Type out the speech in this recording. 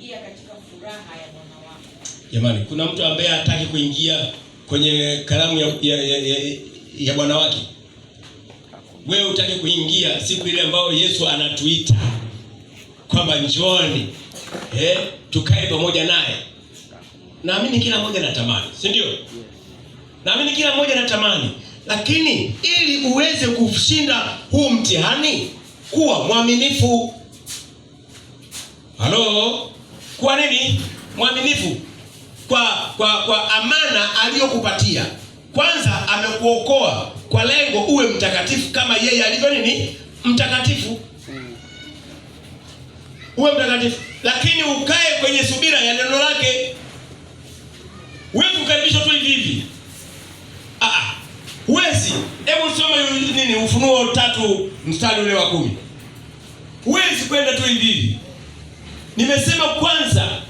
kuingia katika furaha ya Bwana wako. Jamani, kuna mtu ambaye hataki kuingia kwenye karamu ya Bwana wake? Wewe utaki kuingia siku ile ambayo Yesu anatuita kwamba njooni tukae pamoja naye. Naamini kila mmoja anatamani, si ndio? Naamini kila mmoja anatamani, lakini ili uweze kushinda huu mtihani, kuwa mwaminifu. Halo? Kwa nini mwaminifu? Kwa amana aliyokupatia. Kwanza amekuokoa kwa lengo uwe mtakatifu kama yeye alivyo nini? Mtakatifu. Uwe mtakatifu, lakini ukae kwenye subira ya neno lake. Wewe kukaribishwa tu hivi. Huwezi. Hebu soma nini Ufunuo 3 mstari ule wa 10. Huwezi kwenda tu hivi. Nimesema kwanza